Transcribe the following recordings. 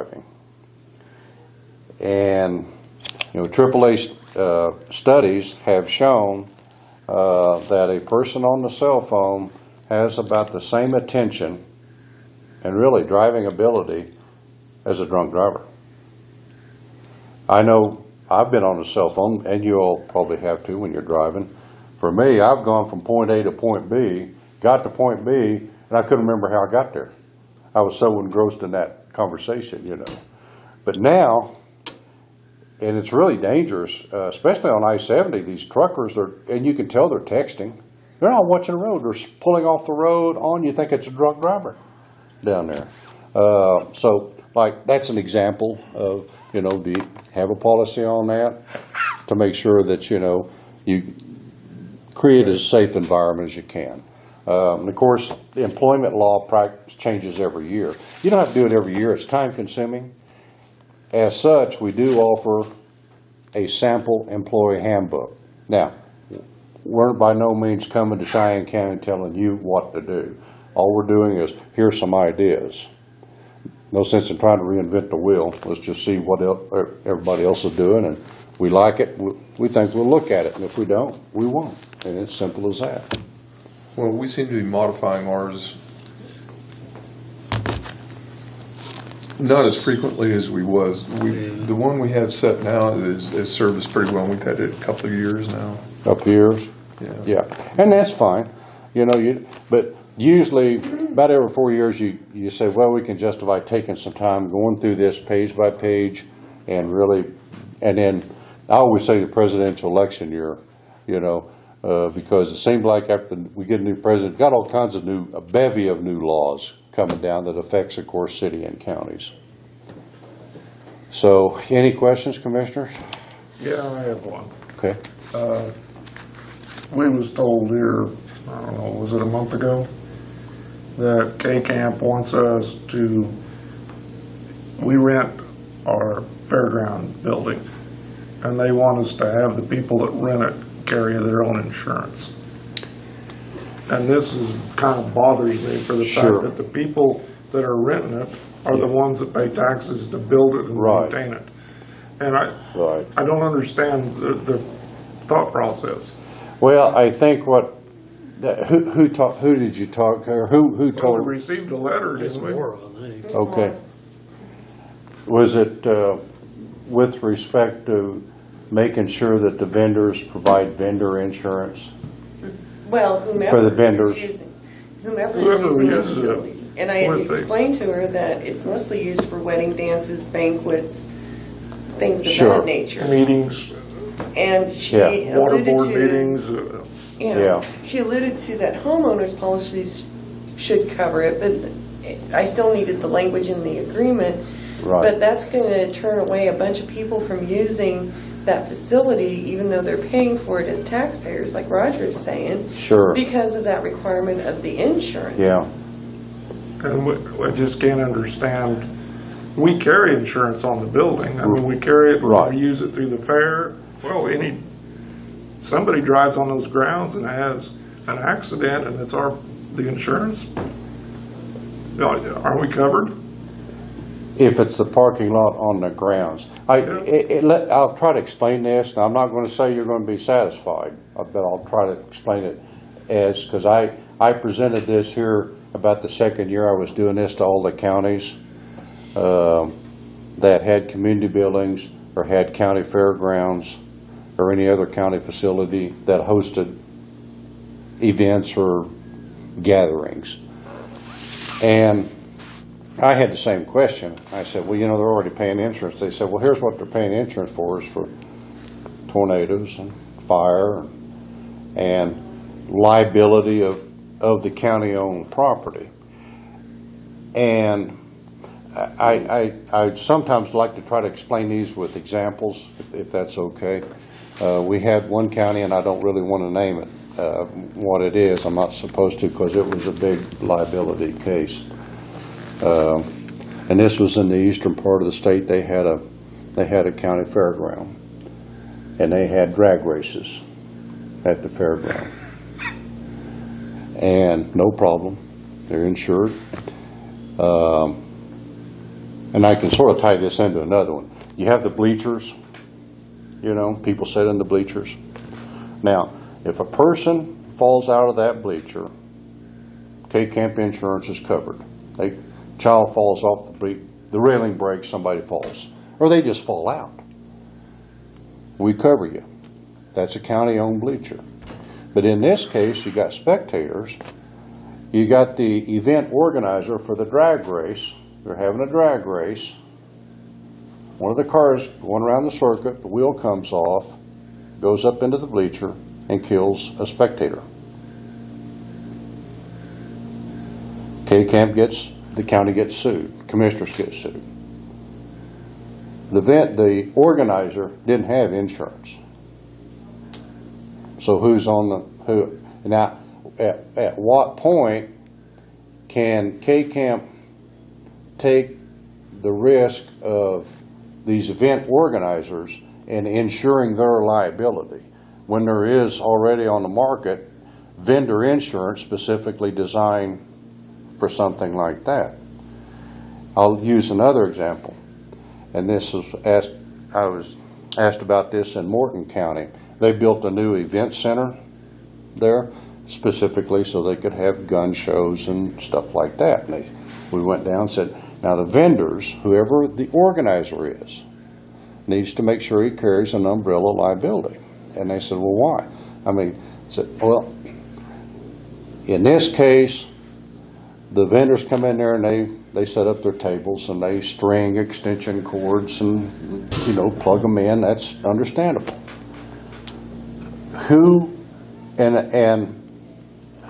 driving. And AAA studies have shown that a person on the cell phone has about the same attention and really driving ability as a drunk driver. I know I've been on a cell phone, and you all probably have too when you're driving. For me, I've gone from point A to point B, got to point B, and I couldn't remember how I got there. I was so engrossed in that conversation, But now, and it's really dangerous, especially on I-70, these truckers, and you can tell they're texting. They're not watching the road. They're pulling off the road on, you think it's a drunk driver down there. So, that's an example of, do you have a policy on that to make sure that, you create as safe environment as you can. And of course, the employment law practice changes every year. You don't have to do it every year. It's time consuming. As such, we do offer a sample employee handbook. Now, we're by no means coming to Cheyenne County and telling you what to do. All we're doing is, here's some ideas. No sense in trying to reinvent the wheel. Let's just see what everybody else is doing, and we like it, we think we'll look at it, and if we don't, we won't. And it's simple as that. Well, we seem to be modifying ours not as frequently as we was. The one we have set now is served us pretty well. We've had it a couple of years now. Couple of years? Yeah. And that's fine. But usually, about every 4 years, you say, well, we can justify taking some time going through this page by page and then I always say the presidential election year, because it seems like after we get a new president, got all kinds of a bevy of new laws coming down that affects, of course, city and counties. So, any questions, Commissioners? Yeah, I have one. Okay. We was told here, I don't know, was it a month ago, that K-Camp wants us we rent our fairground building, and they want us to have the people that rent it carry their own insurance. And this kind of bothers me for the fact that the people that are renting it are the ones that pay taxes to build it and maintain it. And I don't understand the thought process. Well, I think who did you talk to? Who told? We received a letter, didn't we? Okay. Was it with respect to making sure that the vendors provide vendor insurance? Well, whomever for the vendors. is using the facility. And I had explained to her that it's mostly used for wedding dances, banquets, things of that nature. Meetings. And she alluded water board to meetings. She alluded to that homeowners policies should cover it, but I still needed the language in the agreement. Right. But that's going to turn away a bunch of people from using that facility, even though they're paying for it as taxpayers, like Roger's saying. Sure. Because of that requirement of the insurance. Yeah. And I just can't understand. We carry insurance on the building. I mean, we carry it when we use it through the fair. Well, somebody drives on those grounds and has an accident, and it's the insurance. Are we covered? If it's the parking lot on the grounds. I'll try to explain this, and I'm not going to say you're going to be satisfied, but I'll try to explain it because I presented this here about the second year I was doing this to all the counties that had community buildings or had county fairgrounds or any other county facility that hosted events or gatherings. And I had the same question. I said, well, they're already paying insurance. They said, well, here's what they're paying insurance for is for tornadoes and fire and liability of the county-owned property. And I sometimes like to try to explain these with examples, if that's okay. We had one county, and I don't really want to name it, what it is. I'm not supposed to because it was a big liability case. And this was in the eastern part of the state. They had a county fairground, and they had drag races at the fairground. And no problem, they're insured. And I can sort of tie this into another one. You have the bleachers, you know, people sit in the bleachers. Now, if a person falls out of that bleacher, K-Camp insurance is covered. Child falls off the railing breaks, somebody falls, or they just fall out. We cover you. That's a county-owned bleacher. But in this case, you got spectators. You got the event organizer for the drag race. They're having a drag race. One of the cars going around the circuit, the wheel comes off, goes up into the bleacher, and kills a spectator. K-Camp the county gets sued. Commissioners get sued. The organizer didn't have insurance. So who's on who? Now, at what point can K-Camp take the risk of these event organizers and insuring their liability when there is already on the market vendor insurance specifically designed for something like that? I'll use another example, and I was asked about this in Morton County. They built a new event center there specifically so they could have gun shows and stuff like that. And we went down and said, now the vendors, whoever the organizer is, needs to make sure he carries an umbrella liability. And they said, well, why? I said, well, in this case, the vendors come in there and they set up their tables and they string extension cords and, you know, plug them in. That's understandable. Who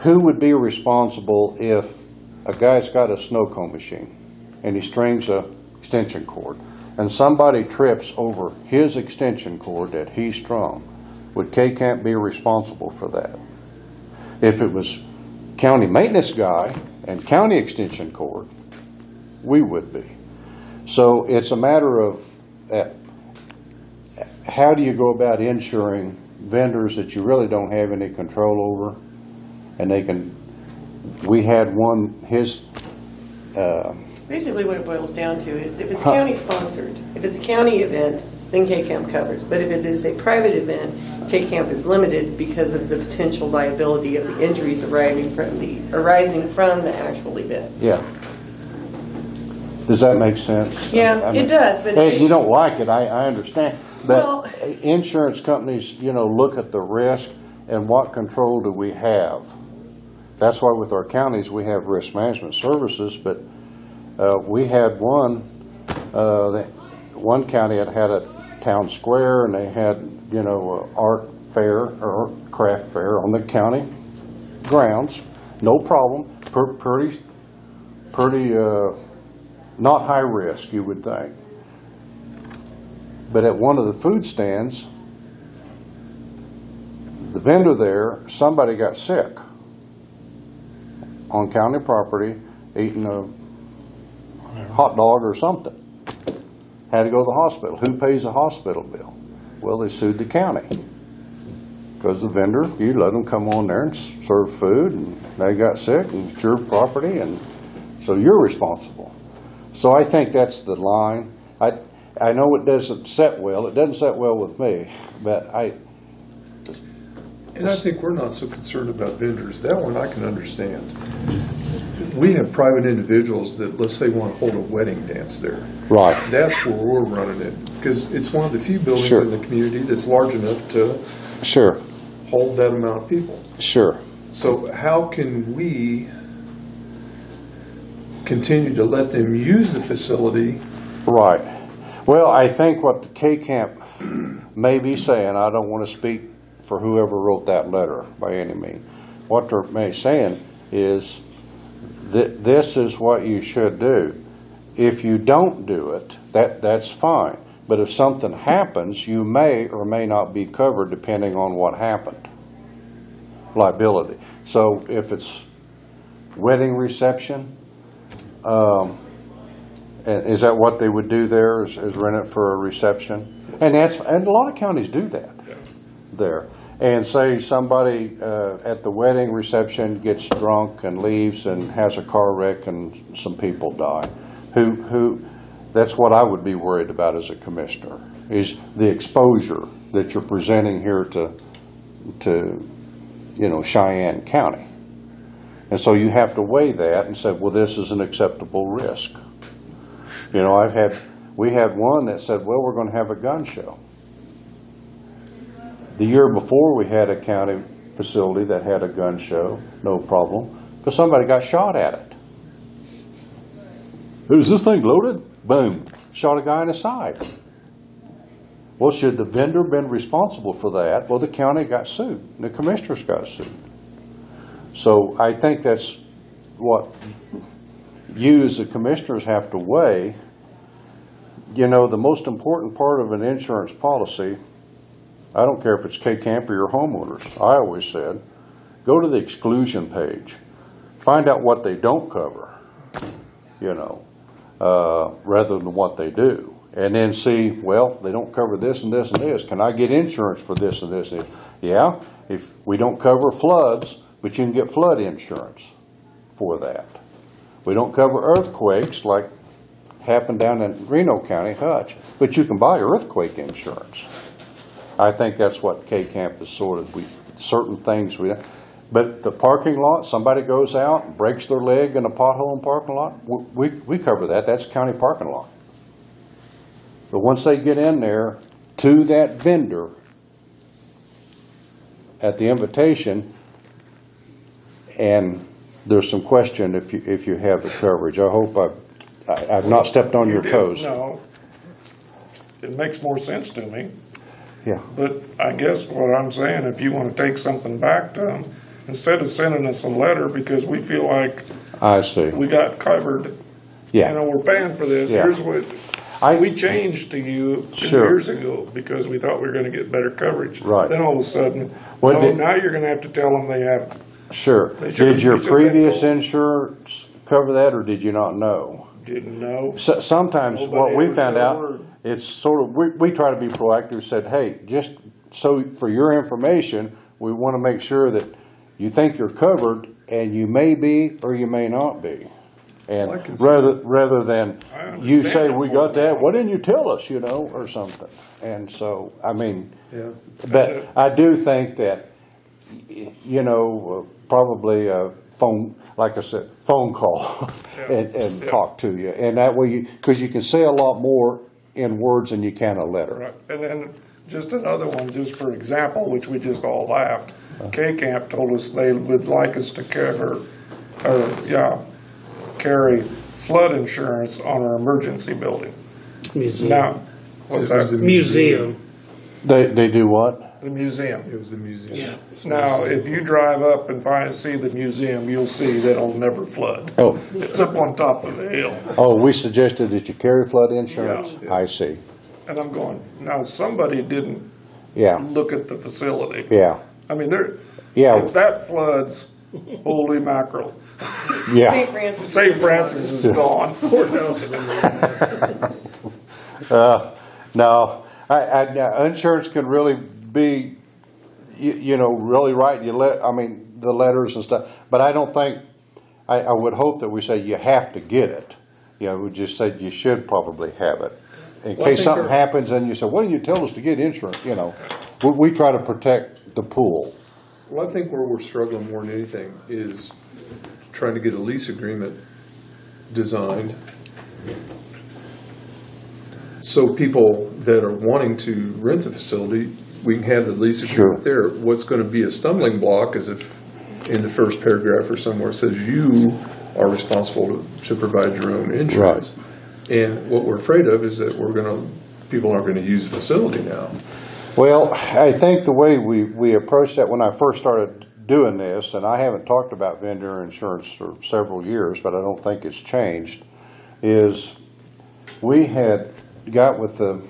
would be responsible if a guy's got a snow cone machine and he strings a extension cord and somebody trips over his extension cord that he strung? Would K-Camp be responsible for that? If it was county maintenance guy and county extension cord, we would be. So it's a matter of how do you go about insuring vendors that you really don't have any control over, and we had one, basically what it boils down to is if it's county sponsored, if it's a county event, then K-Camp covers. But if it is a private event, K-Camp is limited because of the potential liability of the injuries arising from the actual event. Yeah. Does that make sense? Yeah, it does. But hey, you don't like it, I understand. But insurance companies, you know, look at the risk and what control do we have. That's why with our counties we have risk management services, but we had one county had a town square and they had, you know, art fair or craft fair on the county grounds, no problem, pretty not high risk, you would think. But at one of the food stands, the vendor there, somebody got sick on county property, eating a hot dog or something. Had to go to the hospital. Who pays the hospital bill? Well, they sued the county. Because the vendor, you let them come on there and serve food, and they got sick, and it's your property, and so you're responsible. So I think that's the line. I know it doesn't set well. It doesn't set well with me, but And I think we're not so concerned about vendors. That one I can understand. We have private individuals that, let's say, want to hold a wedding dance there. Right. That's where we're running it, because it's one of the few buildings in the community that's large enough to hold that amount of people. Sure. So how can we continue to let them use the facility? Right. Well, I think what the K-Camp may be saying, I don't want to speak for whoever wrote that letter by any means. What they're may saying is that this is what you should do. If you don't do it, that's fine. But if something happens, you may or may not be covered depending on what happened. Liability. So if it's wedding reception, is that what they would do there? Is rent it for a reception? And a lot of counties do that there. And say somebody at the wedding reception gets drunk and leaves and has a car wreck and some people die. Who That's what I would be worried about as a commissioner, is the exposure that you're presenting here to Cheyenne County. And so you have to weigh that and say, well, this is an acceptable risk. We had one that said, well, we're going to have a gun show. The year before, we had a county facility that had a gun show, no problem, but somebody got shot at it. Is this thing loaded? Boom, shot a guy in the side. Well, should the vendor been responsible for that? Well, the county got sued, and the commissioners got sued. So I think that's what you as the commissioners have to weigh. The most important part of an insurance policy, I don't care if it's K-Camp or your homeowners, I always said, go to the exclusion page. Find out what they don't cover, rather than what they do. And then see, well, they don't cover this and this and this. Can I get insurance for this and this? Yeah, if we don't cover floods, but you can get flood insurance for that. We don't cover earthquakes like happened down in Reno County, Hutch, but you can buy earthquake insurance. I think that's what K-Camp is sort of, certain things but the parking lot, somebody goes out and breaks their leg in a pothole in the parking lot, we cover that. That's county parking lot. But once they get in there to that vendor at the invitation, and there's some question if you have the coverage. I hope I've not stepped on your toes. No, it makes more sense to me. Yeah. But I guess what I'm saying, if you want to take something back to them, instead of sending us a letter because we feel like I see. we got covered, Yeah. we're paying for this, Yeah. here's what we changed to you 2 Sure. years ago because we thought we were going to get better coverage. Right. Then all of a sudden, What now you're going to have to tell them they have. Sure. They should- Did your they should previous have- insurance cover that, or did you not know? Didn't know. Sometimes Nobody what we ever found said a out, word. it's sort of, we try to be proactive, said, hey, just so for your information, we want to make sure that you think you're covered, and you may be or you may not be. And Well, I can see rather than I you say, understand we that got point. that, why didn't you tell us, or something. And so, I mean, Yeah. but I do think that, probably a phone, like I said, phone call and Yeah. talk to you. And that way, because you can say a lot more in words than you can a letter. Right. And then just another one, just for example, which we just all laughed. K-Camp told us they would like us to carry flood insurance on our emergency building. Museum. Now, what's It was that? the Museum. They do what? The museum. It was the museum. Yeah. Now, if you drive up and see the museum, you'll see that it'll never flood. Oh, It's up on top of the hill. we suggested that you carry flood insurance? Yeah. I see. And I'm going, now somebody didn't Yeah, look at the facility. yeah, I mean, yeah, if that floods, holy mackerel. yeah. St. Francis. St. Francis is gone. Courthouse is in there. No, insurance can really be, really write you the letters and stuff. But I don't think, I would hope that we say you have to get it. We just said you should probably have it. In Well, I case think something happens and you say, why didn't you tell us to get insurance? We try to protect the pool. Well, I think where we're struggling more than anything is trying to get a lease agreement designed so people that are wanting to rent the facility, we can have the lease agreement there. What's going to be a stumbling block is if in the first paragraph or somewhere it says you are responsible to provide your own insurance. And what we're afraid of is that people aren't going to use the facility now. Well, I think the way we approached that when I first started doing this, and I haven't talked about vendor insurance for several years, but I don't think it's changed, is we had got with the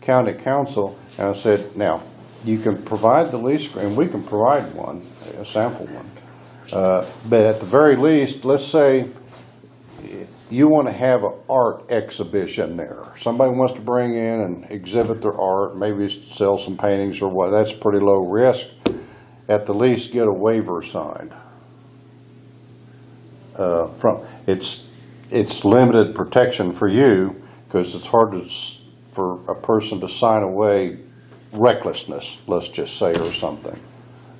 county council and I said, now, you can provide the lease, and we can provide one, a sample one. But at the very least, let's say you want to have an art exhibition there. Somebody wants to bring in and exhibit their art, maybe sell some paintings or what. That's pretty low risk. At the least, get a waiver signed. It's limited protection for you because it's hard for a person to sign away recklessness, let's just say, or something,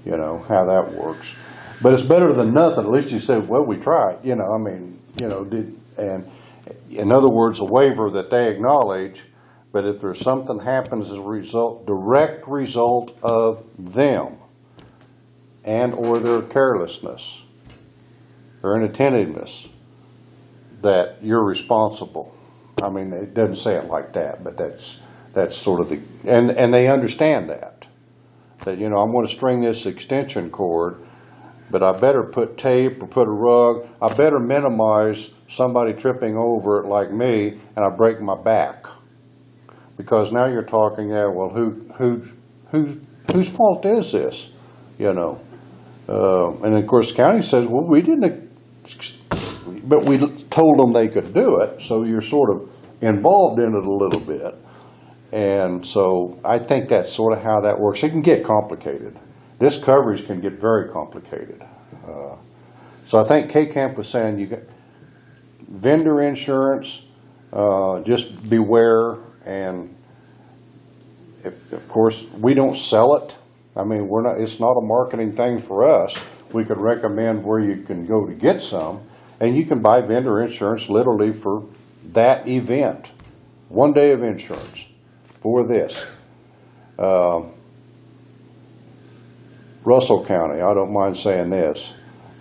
you know, how that works. But it's better than nothing. At least you said, well, we tried, you know, I mean, you know, and in other words, a waiver that they acknowledge, but if there's something happens as a direct result of them and or their carelessness or inattentiveness, that you're responsible. I mean, it doesn't say it like that, but that's sort of the, and they understand that, you know, I'm going to string this extension cord, but I better put tape or put a rug. I better minimize somebody tripping over it like me and I break my back. Because now you're talking, yeah, well, whose fault is this? You know, and of course the county says, well, we didn't, but we told them they could do it. So you're sort of involved in it a little bit. And so I think that's sort of how that works. It can get complicated. This coverage can get very complicated. So I think K-Camp was saying you get vendor insurance, just beware. And of course, we don't sell it. I mean, it's not a marketing thing for us. We could recommend where you can go to get some, and you can buy vendor insurance literally for that event. 1 day of insurance for this. Russell County, I don't mind saying this,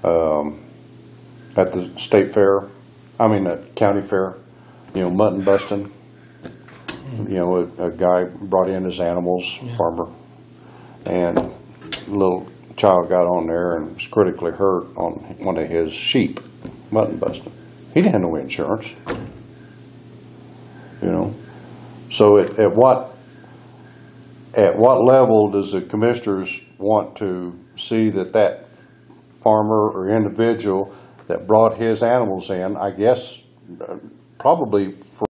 at the state fair, the county fair, you know, mutton busting. You know, a guy brought in his animals, farmer, and a little child got on there and was critically hurt on one of his sheep, mutton busting. He didn't have no insurance, you know. So at what level does the commissioners want to see that farmer or individual that brought his animals in, I guess, probably for